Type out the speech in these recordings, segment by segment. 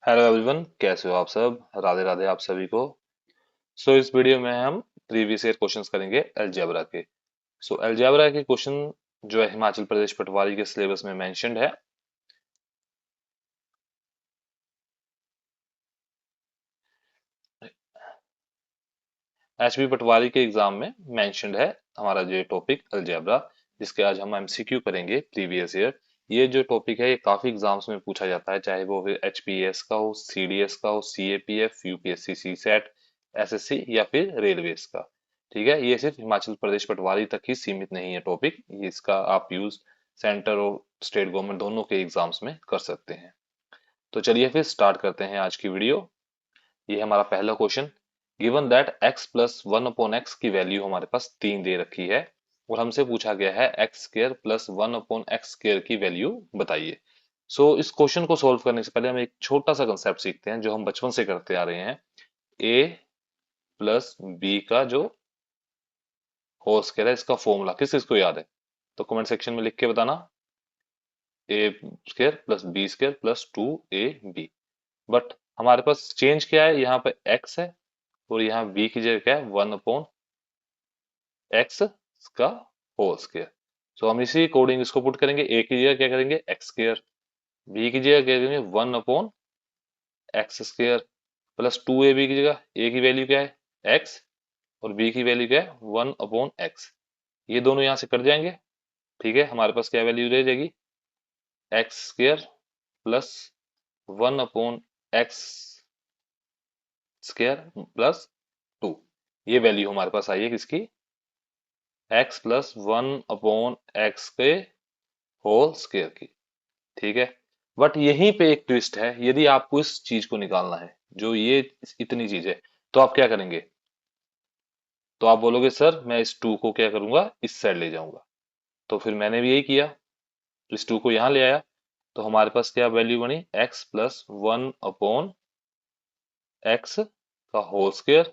Hello everyone, कैसे हो आप सब। राधे राधे आप सभी को। इस वीडियो में हम प्रीवियस ईयर क्वेश्चंस करेंगे अलजेब्रा के। अलजेब्रा के क्वेश्चन जो है हिमाचल प्रदेश पटवारी के सिलेबस में मेंशन्ड है। एचबी पटवारी के एग्जाम में मेंशन्ड है हमारा जो टॉपिक अलजेब्रा, जिसके आज हम एमसीक्यू करेंगे प्रीवियस ईयर। ये जो टॉपिक है ये काफी एग्जाम्स में पूछा जाता है, चाहे वो एचपीएस का हो, सीडीएस का हो, सीएपीएफ, यूपीएससी, सीसेट, एसएससी या फिर रेलवेज का। ठीक है, ये सिर्फ हिमाचल प्रदेश पटवारी तक ही सीमित नहीं है टॉपिक, ये इसका आप यूज सेंटर और स्टेट गवर्नमेंट दोनों के एग्जाम्स में कर सकते हैं। तो चलिए फिर स्टार्ट करते हैं आज की वीडियो। ये है हमारा पहला question. Given that x plus one upon x की वैल्यू हमारे पास 3 दे रखी है और हमसे पूछा गया है x square plus one upon x square की वैल्यू बताइए। इस क्वेश्चन को सॉल्व करने से पहले हम एक छोटा सा कंसेप्ट सीखते हैं जो हम बचपन से करते आ रहे हैं। a प्लस बी का जो होल स्क्वायर है, इसका फॉर्मूला किस किस को याद है? तो कमेंट सेक्शन में लिख के बताना। A square plus B square plus two A B. But हमारे पास चेंज क्या है, यहाँ पे x है और यहाँ b की जगह क्या है, वन अपॉन एक्स का होल स्क्वायर। हम इसी अकॉर्डिंग इसको पुट करेंगे। a की जगह क्या करेंगे, एक्स स्क्वायर। b की जगह क्या करेंगे, one upon x square plus two ए बी की जगह a की वैल्यू क्या है, x, और b की वैल्यू क्या है, वन अपॉन एक्स। ये दोनों यहाँ से कट जाएंगे। ठीक है, हमारे पास क्या वैल्यू रह जाएगी, x square plus one upon x square plus to. ये वैल्यू हमारे पास आई है किसकी, x plus one upon x के होल स्क्वायर की। ठीक है, बट यहीं पे एक ट्विस्ट है। यदि आपको इस चीज को निकालना है, जो ये इतनी चीज है, तो आप क्या करेंगे? तो आप बोलोगे सर मैं इस टू को क्या करूंगा, इस साइड ले जाऊंगा। तो फिर मैंने भी यही किया, इस टू को यहां ले आया। तो हमारे पास क्या वैल्यू बनी, x plus one upon x का होल स्क्वायर।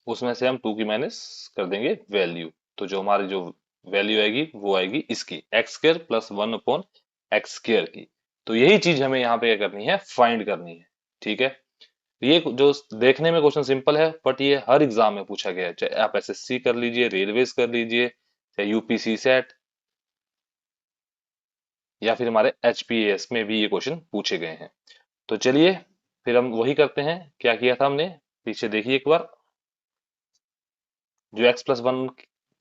उसमें से हम टू की माइनस कर देंगे वैल्यू। तो जो हमारी जो वैल्यू आएगी वो आएगी इसकी, x square plus one upon x square की। तो यही चीज हमें यहाँ पे क्या करनी है, फाइंड करनी है। ठीक है, ये जो देखने में क्वेश्चन सिंपल है, बट ये हर एग्जाम में पूछा गया है, चाहे आप एसएससी कर लीजिए, रेलवेज कर लीजिए, चाहे यूपीसी सेट, या फिर हमारे एचपीएस में भी ये क्वेश्चन पूछे गए हैं। तो चलिए फिर हम वही करते हैं, क्या किया था हमने, पीछे देखिए एक बार। जो x plus one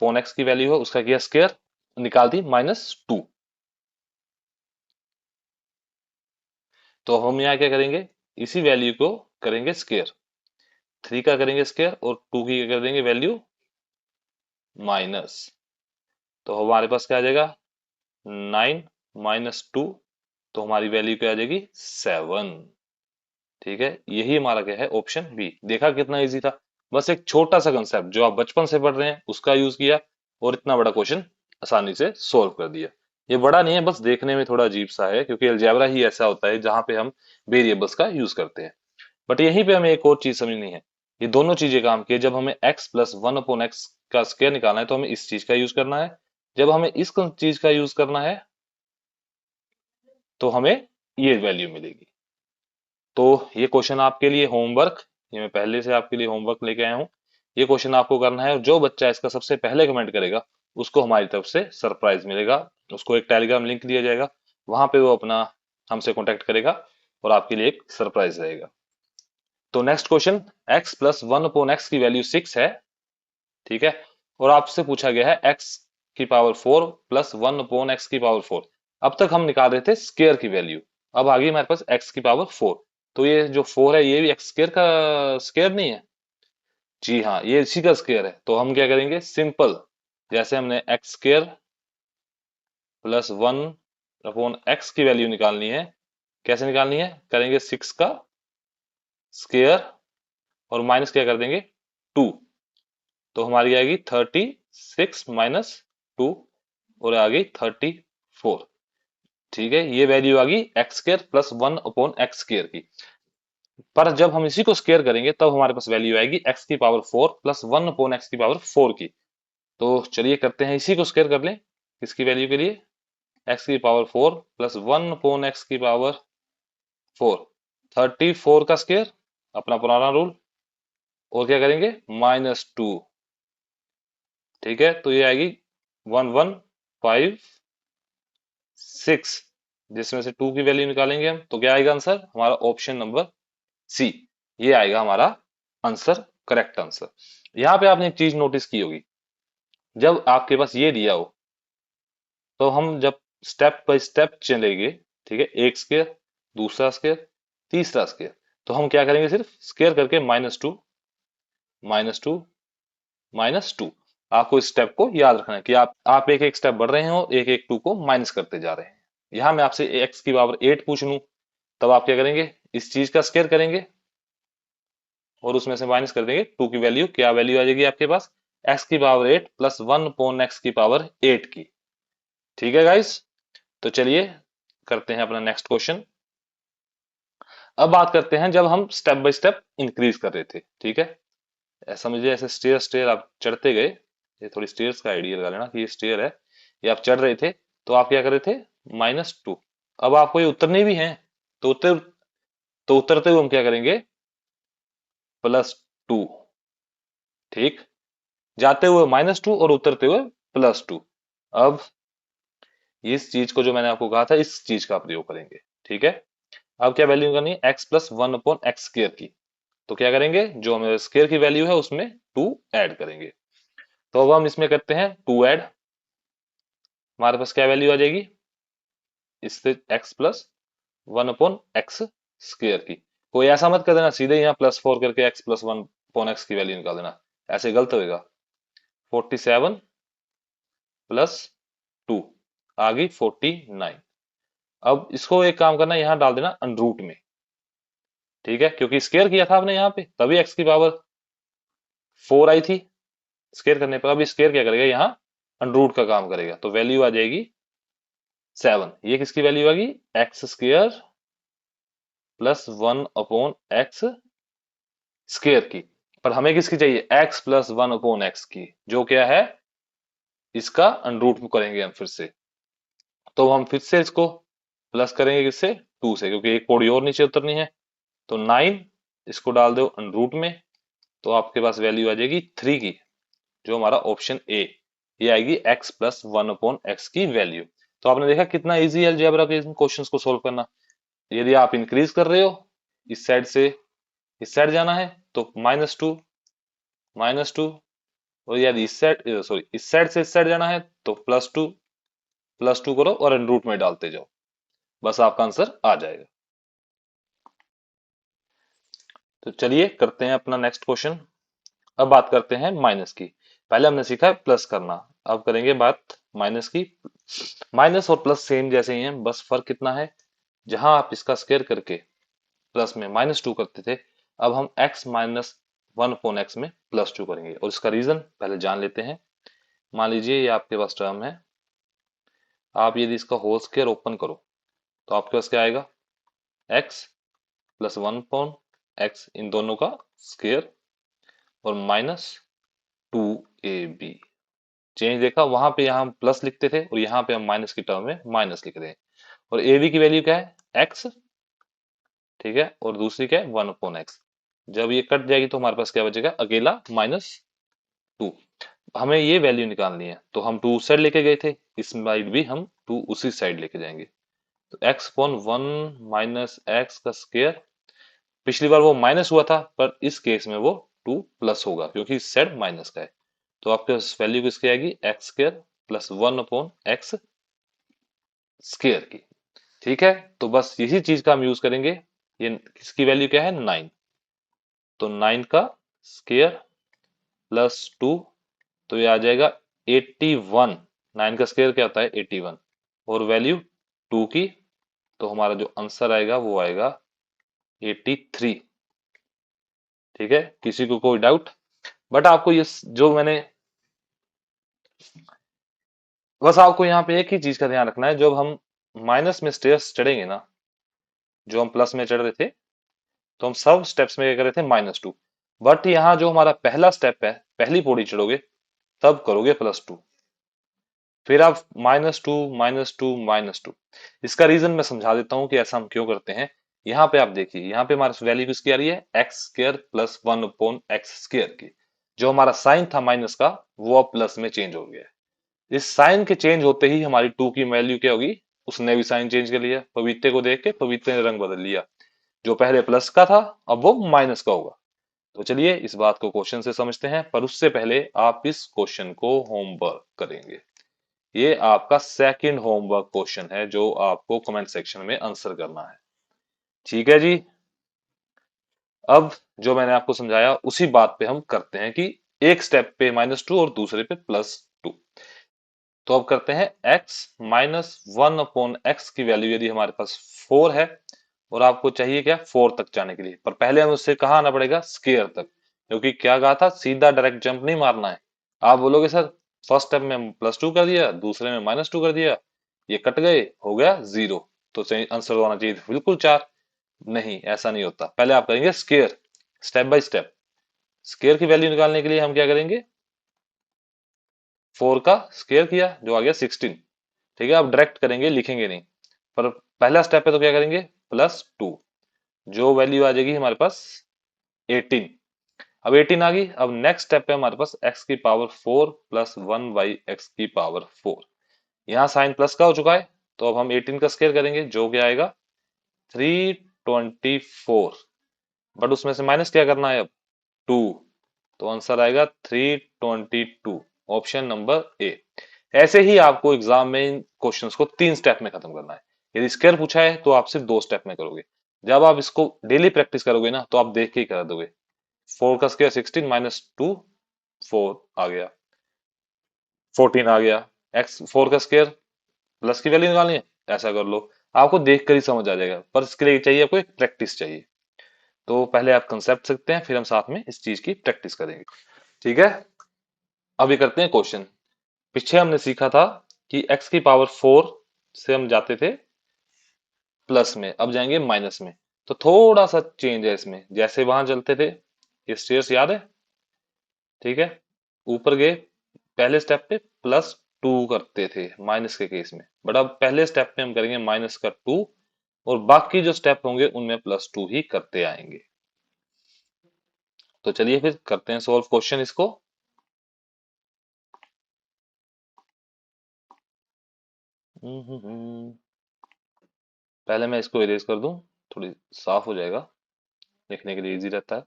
upon x की वैल्यू है उसका किया स्क्वायर, निकाल दी माइनस टू। तो हम यहाँ क्या करेंगे, इसी वैल्यू को करेंगे स्क्वायर, थ्री का करेंगे स्क्वायर और टू की क्या कर देंगे वैल्यू माइनस। तो हमारे पास क्या आ जाएगा, नाइन माइनस टू। तो हमारी वैल्यू क्या आ जाएगी, सेवन। ठीक है, यही हमारा क्या है, ऑप्शन बी। देखा कितना इजी था, बस एक छोटा सा कंसेप्ट जो आप बचपन से पढ़ रहे हैं उसका यूज किया और इतना बड़ा क्वेश्चन आसानी से सोल्व कर दिया। ये बड़ा नहीं है, बस देखने में थोड़ा अजीब सा है क्योंकि अलजेब्रा ही ऐसा होता है जहां पे हम वेरिएबल्स का यूज करते हैं। बट यहीं पे हमें एक और चीज समझनी है, ये दोनों चीजें काम की है। जब हमें x plus one upon x का स्क्वायर निकालना है तो हमें इस चीज का यूज करना है, जब हमें इस चीज का यूज करना है तो हमें ये वैल्यू मिलेगी। तो ये क्वेश्चन आपके लिए होमवर्क, ये मैं पहले से आपके लिए होमवर्क लेके आया हूँ। ये क्वेश्चन आपको करना है और जो बच्चा इसका सबसे पहले कमेंट करेगा उसको हमारी तरफ से सरप्राइज मिलेगा। उसको एक टेलीग्राम लिंक दिया जाएगा, वहां पे वो अपना हमसे कांटेक्ट करेगा और आपके लिए एक सरप्राइज रहेगा। तो next question, x plus one upon x की वैल्यू सिक्स है। ठीक है, और आपसे पूछा गया है x की power four plus one upon x की पावर फोर। अब तक हम निकाल रहे थे स्केयर की वैल्यू, अब आ गई हमारे पास x की पावर फोर। तो ये जो फोर है ये भी एक्स स्केयर का स्केयर नहीं है? जी हाँ, ये इसी का स्केयर है। तो हम क्या करेंगे, सिंपल, जैसे हमने x square plus one upon x की वैल्यू निकालनी है, कैसे निकालनी है, करेंगे सिक्स का स्केयर और माइनस क्या कर देंगे, टू। तो हमारी आएगी थर्टी सिक्स माइनस टू और आ गई थर्टी फोर। ठीक है, ये वैल्यू आ गई x square plus one upon x square की। पर जब हम इसी को स्केयर करेंगे तब हमारे पास वैल्यू आएगी एक्स की power four plus one upon x की पावर फोर की। तो चलिए करते हैं, इसी को स्केयर कर लें इसकी वैल्यू के लिए, एक्स की power four plus one upon x की पावर 4, 34 का स्क्वायर, अपना पुराना रूल, और क्या करेंगे -2। ठीक है, तो ये आएगी 1156, जिसमें से 2 की वैल्यू निकालेंगे हम, तो क्या आएगा आंसर हमारा ऑप्शन नंबर सी। ये आएगा हमारा आंसर, करेक्ट आंसर। यहाँ पे आपने एक चीज नोटिस की होगी, जब आपके पास ये दिया हो तो हम जब स्टेप बाय स्टेप चलेंगे, ठीक है, एक स्क्वायर, दूसरा स्क्वायर, तीसरा स्क्वायर, तो हम क्या करेंगे, सिर्फ स्क्वायर करके -2, -2, -2। आपको इस स्टेप को याद रखना है कि आप एक एक स्टेप बढ़ रहे हैं और एक एक 2 को माइनस करते जा रहे हैं। यहां मैं आपसे x की पावर 8 पूछ लूं, तब आप क्या करेंगे, इस चीज का स्क्वायर करेंगे और उसमें से माइनस कर देंगे 2 की वैल्यू। क्या वैल्यू आ जाएगी आपके पास, x की पावर 8 प्लस 1 अपॉन x की पावर 8 की। ठीक है गाइस, तो चलिए करते हैं अपना नेक्स्ट क्वेश्चन। अब बात करते हैं जब हम स्टेप बाय स्टेप इंक्रीज कर रहे थे। ठीक है, समझिए ऐसे स्टेयर स्टेयर आप चढ़ते गए, ये थोड़ी स्टेयर्स का आइडिया लगा लेना कि ये स्टेयर है, ये आप चढ़ रहे थे, तो आप क्या कर रहे थे -2। अब आपको ये उतरने भी हैं, तो उतरते हुए हम क्या करेंगे +2। ठीक, जाते हुए -2 और उतरते हुए +2। अब इस चीज को जो मैंने आपको कहा था, इस चीज का प्रयोग करेंगे। ठीक है, अब क्या वैल्यू करनी है, x plus 1 upon x square की। तो क्या करेंगे, जो हमें स्क्र की वैल्यू है उसमें 2 ऐड करेंगे। तो अब हम इसमें करते हैं 2 ऐड, हमारे पास क्या वैल्यू आ जाएगी, इससे x plus 1 upon x square की। कोई ऐसा मत कर देना सीधे यहाँ +4 करके x प्लस 1 अपॉन एक्स की वैल्यू निकाल देना, ऐसे गलत होएगा। 47 प्लस 2 आ गई 49। अब इसको एक काम करना, यहाँ डाल देना अनरूट में। ठीक है, क्योंकि स्क्वायर किया था आपने यहाँ पे, तभी x की पावर 4 आई थी स्क्वायर करने पर। अब स्क्वायर क्या करेगा, यहाँ अनरूट का काम करेगा, तो वैल्यू आ जाएगी 7। ये किसकी वैल्यू आ गई, x square plus 1 upon x square की। पर हमें किसकी चाहिए, x प्लस 1 अपॉन एक्स की, जो क्या है इसका अनरूट करेंगे हम फिर से। तो हम फिर से इसको प्लस करेंगे किससे, 2 से, क्योंकि एक पौड़ी और नीचे उतरनी है। तो 9 इसको डाल दो अनरूट में, तो आपके पास वैल्यू आ जाएगी 3 की, जो हमारा ऑप्शन ए, ये आएगी x प्लस 1 अपॉन एक्स की वैल्यू। तो आपने देखा कितना इजी है अलजेब्रा के क्वेश्चंस को सोल्व करना। यदि आप इंक्रीज कर रहे हो, इस साइड से इस साइड जाना है तो -2, -2, और यदि इस साइड से इस साइड जाना है तो +2, +2 करो और अनरूट में डालते जाओ, बस आपका आंसर आ जाएगा। तो चलिए करते हैं अपना नेक्स्ट क्वेश्चन। अब बात करते हैं माइनस की। पहले हमने सीखा है प्लस करना, अब करेंगे बात माइनस की। माइनस और प्लस सेम जैसे ही हैं, बस फर्क कितना है, जहां आप इसका स्क्वायर करके प्लस में -2 करते थे, अब हम x माइनस 1 अपॉन एक्स में +2 करेंगे। और इसका रीजन पहले जान लेते हैं। मान लीजिए ये आपके पास टर्म है, आप यदि इसका होल स्क्वायर ओपन करो तो आपके पास क्या आएगा, x प्लस 1 अपॉन एक्स, इन दोनों का स्क्वायर, और -2ab। चेंज देखा, वहां पे यहाँ हम प्लस लिखते थे और यहाँ पे हम माइनस की टर्म में माइनस लिख रहे हैं। और ए बी की वैल्यू क्या है, एक्स, ठीक है, और दूसरी क्या है 1 अपॉन एक्स। जब ये कट जाएगी तो हमारे पास क्या बचेगा, अकेला -2। हमें ये वैल्यू निकालनी है, तो हम 2 उस साइड लेके गए थे, इस साइड भी हम 2 उसी साइड लेके जाएंगे। तो एक्स अपॉन 1 माइनस एक्स का स्क्वायर, पिछली बार वो माइनस हुआ था, पर इस केस में वो 2 प्लस होगा क्योंकि इस साइड माइनस का है। तो आपके पास वैल्यू किसकी आएगी, x square plus 1 upon x square की। ठीक है, तो बस यही चीज का हम यूज करेंगे। ये किसकी वैल्यू क्या है, 9, तो 9 का स्क्वायर प्लस 2, तो ये आ जाएगा 81। 9 का स्क्वायर क्या होता है, 81, और वैल्यू 2 की, तो हमारा जो आंसर आएगा वो आएगा 83। ठीक है, किसी को कोई डाउट, बट आपको ये जो मैंने, बस आपको यहाँ पे एक ही चीज का ध्यान रखना है, जब हम माइनस में स्टेयर्स चढ़ेंगे ना, जो हम प्लस में चढ़ रहे थे, तो हम सब स्टेप्स में क्या कर रहे थे -2, बट यहाँ जो हमारा पहला स्टेप है, पहली पौड़ी चढ़ोगे तब करोगे +2, फिर आप -2, -2, -2। इसका रीजन मैं समझा देता हूँ कि ऐसा हम क्यों करते हैं। यहाँ पे आप देखिए, यहाँ पे हमारे वैल्यू किसकी आ रही है, x square plus 1/x square की। जो हमारा साइन था माइनस का, वो अब प्लस में चेंज हो गया है। इस साइन के चेंज होते ही हमारी टू की वैल्यू क्या होगी, उसने भी साइन चेंज कर लिया, पपीते को देख के पपीते ने रंग बदल लिया। जो पहले प्लस का था अब वो माइनस का होगा। तो चलिए इस बात को क्वेश्चन से समझते हैं, पर उससे पहले आप इस क्वेश्चन को होमवर्क करेंगे। ये आपका सेकंड होमवर्क क्वेश्चन है जो आपको कमेंट सेक्शन में आंसर करना है। ठीक है जी। अब जो मैंने आपको समझाया उसी बात पे हम करते हैं कि एक स्टेप पे -2 और दूसरे पे +2। तो अब करते हैं x -1/x की वैल्यू यदि हमारे पास 4 है और आपको चाहिए क्या 4 तक जाने के लिए, पर पहले हमें उससे कहाँ आना पड़ेगा, स्क्वायर तक। क्योंकि क्या कहा था, सीधा डायरेक्ट जंप नहीं मारना है। आप बोलोगे सर फर्स्ट स्टेप में +2 कर दिया, दूसरे में -2 कर दिया, ये कट गए, हो गया 0, तो सही आंसर होना चाहिए बिल्कुल 4। नहीं, ऐसा नहीं होता। पहले आप करेंगे square, step by step. Square की वैल्यू निकालने के लिए हम क्या करेंगे, 4 का स्क्वायर किया जो आ गया 16। ठीक है, अब डायरेक्ट करेंगे, लिखेंगे नहीं, पर पहला स्टेप है तो क्या करेंगे, +2, जो वैल्यू आ जाएगी हमारे पास 18। अब 18 आ गई, अब नेक्स्ट स्टेप है हमारे पास x⁴ प्लस 1/x⁴। यहाँ साइन प्लस का हो चुका है, तो अब हम 18 का स्क्वायर करेंगे जो क्या आएगा 324। बट उसमें से माइनस क्या करना है अब, 2, तो आंसर आएगा 322, ऑप्शन नंबर ए। ऐसे ही आपको एग्जाम में इन क्वेश्चंस को 3 स्टेप में खत्म करना है। यदि स्क्वायर पूछा है तो आप सिर्फ 2 स्टेप में करोगे। जब आप इसको डेली प्रैक्टिस करोगे ना, तो आप देख के ही कर दोगे। 4 का स्क्वायर 16 -2, 4 आ गया, 14 आ गया। एक्स 4 का स्क्वायर प्लस की वैल्यू निकालनी है, ऐसा कर लो। आपको देख कर ही समझ आ जाएगा, पर इसके लिए चाहिए आपको एक प्रैक्टिस चाहिए। तो पहले आप कंसेप्ट सीखते हैं, फिर हम साथ में इस चीज की प्रैक्टिस करेंगे। ठीक है, अभी करते हैं क्वेश्चन। पीछे हमने सीखा था कि x⁴ से हम जाते थे प्लस में, अब जाएंगे माइनस में। तो थोड़ा सा चेंज है इसमें, जैसे वहां चलते थे, ये स्टेयर्स याद है, ठीक है, ऊपर गए, पहले स्टेप पे +2 करते थे माइनस के केस में, बट अब पहले स्टेप पे हम करेंगे -2, और बाकी जो स्टेप होंगे उनमें +2 ही करते आएंगे। तो चलिए फिर करते हैं सोल्व क्वेश्चन इसको। पहले मैं इसको इरेज कर दूं, थोड़ी साफ हो जाएगा, लिखने के लिए इजी रहता है।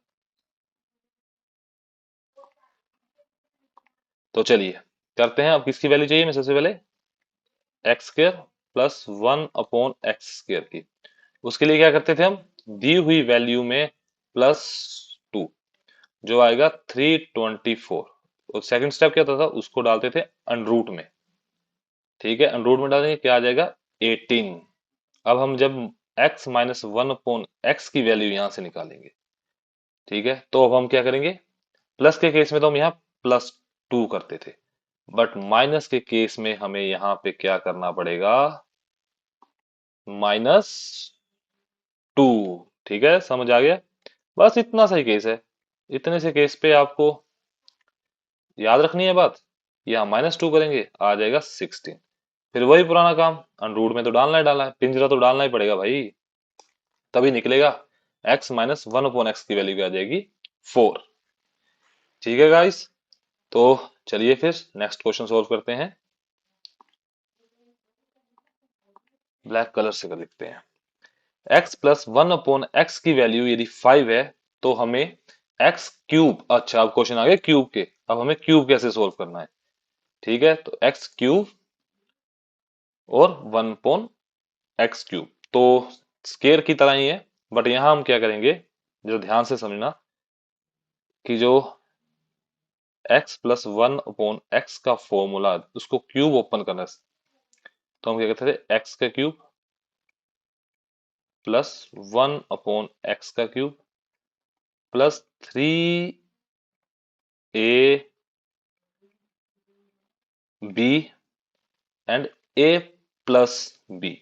तो चलिए करते हैं। अब किसकी वैल्यू चाहिए, मैं सबसे पहले x² प्लस 1/x² की। उसके लिए क्या करते थे हम, दी हुई वैल्यू में +2, जो आएगा 324। और सेकंड स्टेप क्या होता था, उसको डालते थे अंडरूट में। ठीक है, अंडरूट में डालेंगे, क्या आ जाएगा 18। अब हम जब x -1/x की वैल्यू यहां से निकालेंगे, ठीक है, तो अब हम क्या करेंगे, प्लस के केस में तो हम यहाँ +2 करते थे, बट माइनस के केस में हमें यहाँ पे क्या करना पड़ेगा, -2। ठीक है, समझ आ गया। बस इतना सा ही केस है, इतने से केस पे आपको याद रखनी है बात। यहाँ -2 करेंगे, आ जाएगा 16। फिर वही पुराना काम, अनरूट में तो डालना ही डालना है, पिंजरा तो डालना ही पड़ेगा भाई, तभी निकलेगा। x -1/x की वैल्यू क्या आ जाएगी 4। ठीक है गाइस, तो चलिए फिर नेक्स्ट क्वेश्चन सोल्व करते हैं। ब्लैक कलर से कर लिखते हैं। x प्लस 1/x की वैल्यू यदि 5 है, तो हमें x³, अच्छा अब क्वेश्चन आ गया क्यूब के, अब हमें क्यूब कैसे सोल्व करना है। ठीक है, तो x³ और 1/x³, तो स्केयर की तरह ही है, बट यहां हम क्या करेंगे, जो ध्यान से समझना, कि जो x प्लस 1/x का फॉर्मूला उसको क्यूब ओपन करना है, तो हम क्या कहते थे, x का क्यूब प्लस 1/x का cube plus 3ab and a plus b,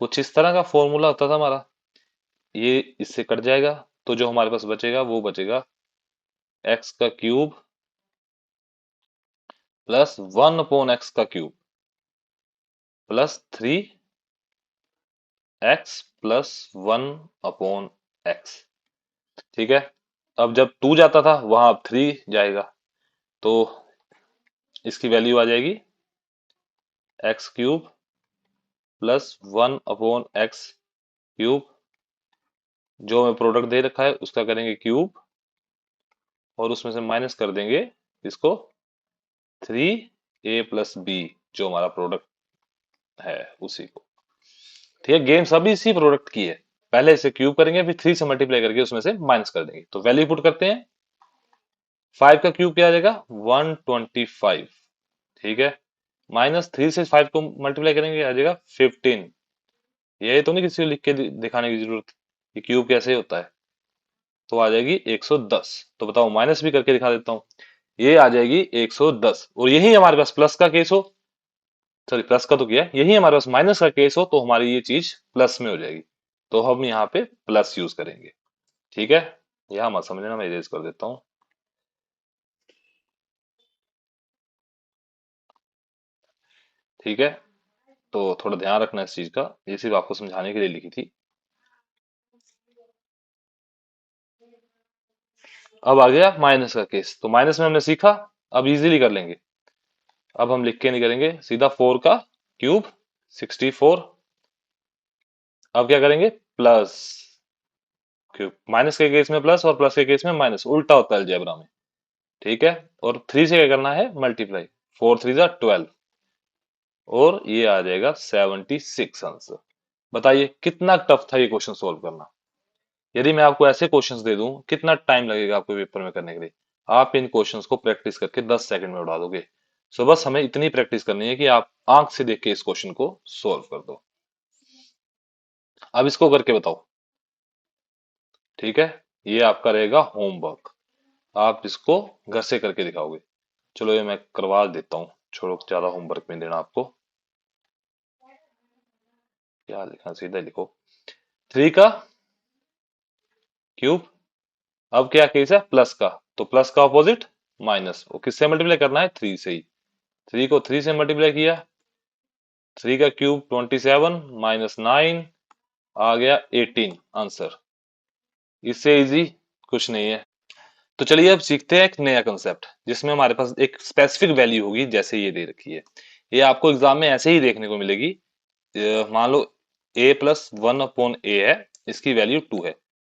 कुछ इस तरह का फॉर्मूला होता था हमारा। ये इससे कट जाएगा, तो जो हमारे पास बचेगा वो बचेगा x का क्यूब प्लस 1/x का cube plus 3 x plus 1/x। ठीक है, अब जब 2 जाता था वहां अब 3 जाएगा, तो इसकी वैल्यू आ जाएगी x³ प्लस 1/x³। जो हमें प्रोडक्ट दे रखा है उसका करेंगे क्यूब, और उसमें से माइनस कर देंगे इसको 3a+b, जो हमारा प्रोडक्ट है उसी को। ठीक है, गेम सभी इसी प्रोडक्ट की है। पहले इसे क्यूब करेंगे, फिर 3 से मल्टीप्लाई करके उसमें से माइनस कर देंगे। तो वैल्यू पुट करते हैं, 5 का क्यूब क्या आ जाएगा 125। ठीक है, माइनस 3 से 5 को मल्टीप्लाई करेंगे आ जाएगा 15। यही तो नहीं किसी को लिख के दिखाने की जरूरत कि क्यूब कैसे होता है। तो आ जाएगी 110। तो बताओ, माइनस भी करके दिखा देता हूँ, ये आ जाएगी 110। और यही हमारे पास प्लस का केस हो, सॉरी प्लस का तो किया, यही हमारे पास माइनस का केस हो तो हमारी ये चीज प्लस में हो जाएगी। तो हम यहाँ पे प्लस यूज करेंगे। ठीक है, यह मत समझना, मैं इरेज कर देता हूँ। ठीक है, तो थोड़ा ध्यान रखना इस चीज का, ये सिर्फ आपको समझाने के लिए लिखी थी। अब आ गया माइनस का केस, तो माइनस में हमने सीखा, अब इजीली कर लेंगे। अब हम लिख के नहीं करेंगे, सीधा 4 का क्यूब 64। अब क्या करेंगे, प्लस क्यूब। माइनस के केस में प्लस और प्लस के केस में माइनस, उल्टा होता है अलजेब्रा में। ठीक है, और 3 से क्या करना है मल्टीप्लाई, 4×3 = 12, और ये आ जाएगा 76 आंसर। बताइए कितना टफ था ये क्वेश्चन सोल्व करना। यदि मैं आपको ऐसे क्वेश्चंस दे दूं, कितना टाइम लगेगा आपको पेपर में करने के लिए। आप इन क्वेश्चंस को प्रैक्टिस करके 10 सेकंड में उड़ा दोगे। सो बस हमें इतनी प्रैक्टिस करनी है कि आप आंख से देख के इस क्वेश्चन को सोल्व कर दो। अब इसको करके बताओ। ठीक है, ये आपका रहेगा होमवर्क, आप इसको घर से करके दिखाओगे। चलो ये मैं करवा देता हूँ, छोड़ो ज्यादा होमवर्क में देना आपको। क्या लिखना, सीधा लिखो 3 का क्यूब। अब क्या केस है, प्लस का, तो प्लस का ऑपोजिट माइनस। वो किससे मल्टीप्लाई करना है, 3 से ही। 3 को 3 से मल्टीप्लाई किया, 3 का क्यूब 27 माइनस 9 आ गया 18 आंसर। इससे इजी कुछ नहीं है। तो चलिए अब सीखते हैं एक नया कंसेप्ट, जिसमें हमारे पास एक स्पेसिफिक वैल्यू होगी, जैसे ये दे रखी है। ये आपको एग्जाम में ऐसे ही देखने को मिलेगी। मान लो a+1/a है, इसकी वैल्यू 2 है।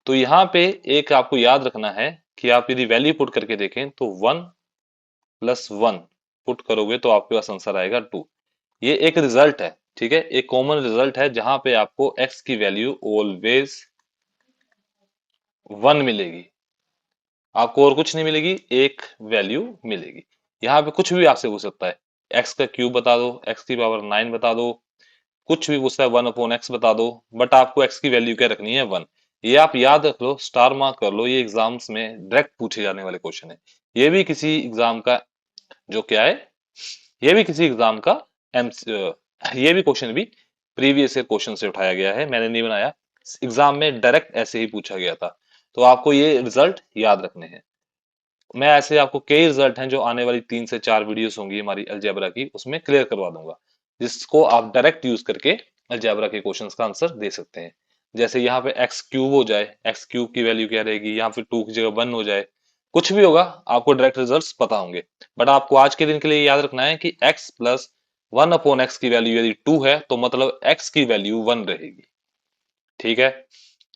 तो यहाँ पे एक आपको याद रखना है कि आप यदि वैल्यू पुट करके देखें तो 1+1 पुट करोगे तो आपके पास आंसर आएगा 2। ये एक रिजल्ट है, ठीक है, एक कॉमन रिजल्ट है जहां पे आपको x की वैल्यू ऑलवेज 1 मिलेगी। आपको और कुछ नहीं मिलेगी, एक वैल्यू मिलेगी। यहाँ पे कुछ भी आपसे पूछ सकता है, x का क्यूब बता दो, x⁹ बता दो, कुछ भी पूछता है 1/x बता दो, बट आपको x की वैल्यू क्या रखनी है, 1। ये आप याद रख लो, स्टार मार्क कर लो, ये एग्जाम्स में डायरेक्ट पूछे जाने वाले क्वेश्चन है। ये भी किसी एग्जाम का जो क्या है, ये भी किसी एग्जाम का एम ये भी क्वेश्चन भी प्रीवियस ईयर क्वेश्चन से उठाया गया है, मैंने नहीं बनाया। एग्जाम में डायरेक्ट ऐसे ही पूछा गया था। तो आपको ये रिजल्ट याद रखने हैं। मैं ऐसे आपको कई रिजल्ट हैं जो आने वाली 3 से 4 वीडियोस होंगी हमारी अलजेब्रा की, उसमें क्लियर करवा दूंगा, जिसको आप डायरेक्ट यूज करके अलजेब्रा के क्वेश्चंस का आंसर दे सकते हैं। जैसे यहाँ पे x³ हो जाए, x³ की वैल्यू क्या रहेगी, यहाँ पे 2 की जगह 1 हो जाए, कुछ भी होगा, आपको डायरेक्ट रिजल्ट्स पता होंगे। बट आपको आज के दिन के लिए याद रखना है कि x+1/x की वैल्यू यदि 2 है तो मतलब x की वैल्यू 1 रहेगी। ठीक है,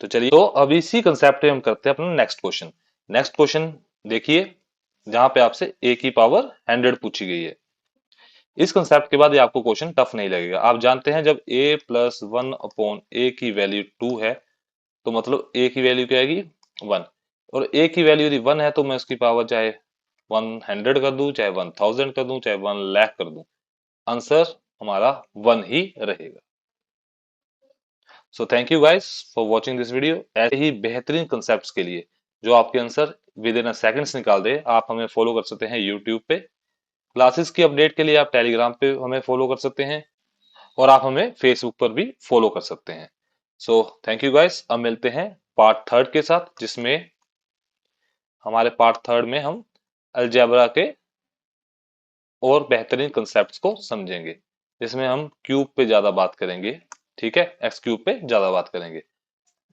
तो चलिए, तो अब इसी कंसेप्ट पे हम करते हैं अपना नेक्स्ट क्वेश्चन। नेक्स्ट क्वेश्चन देखिए, जहां पे आपसे a की पावर 100 पूछी गई है। इस कंसेप्ट के बाद ये आपको क्वेश्चन टफ नहीं लगेगा। आप जानते हैं जब a+1/a की वैल्यू 2 है तो मतलब a की वैल्यू क्या आएगी, 1। और a की वैल्यू यदि 1 है तो मैं उसकी पावर चाहे 100 कर दूं, चाहे 1000 कर दूं, चाहे 1 लाख कर दूं, आंसर हमारा 1 ही रहेगा। So thank you guys for watching this video. ऐसे ही बेहतरीन कंसेप्ट्स के लिए जो आपके आंसर विद इन सेकंड्स निकाल दे, आप हमें फॉलो कर सकते हैं यूट्यूब पे। क्लासेस की अपडेट के लिए आप टेलीग्राम पे हमें फॉलो कर सकते हैं, और आप हमें फेसबुक पर भी फॉलो कर सकते हैं। सो थैंक यू गाइस, अब मिलते हैं पार्ट थर्ड के साथ, जिसमें हमारे पार्ट थर्ड में हम अलजेब्रा के और बेहतरीन कंसेप्ट्स को समझेंगे, जिसमें हम क्यूब पे ज्यादा बात करेंगे। ठीक है, एक्स क्यूब पे ज्यादा बात करेंगे।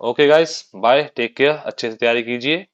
Okay guys, bye, take care, अच्छे से तैयारी कीजिए।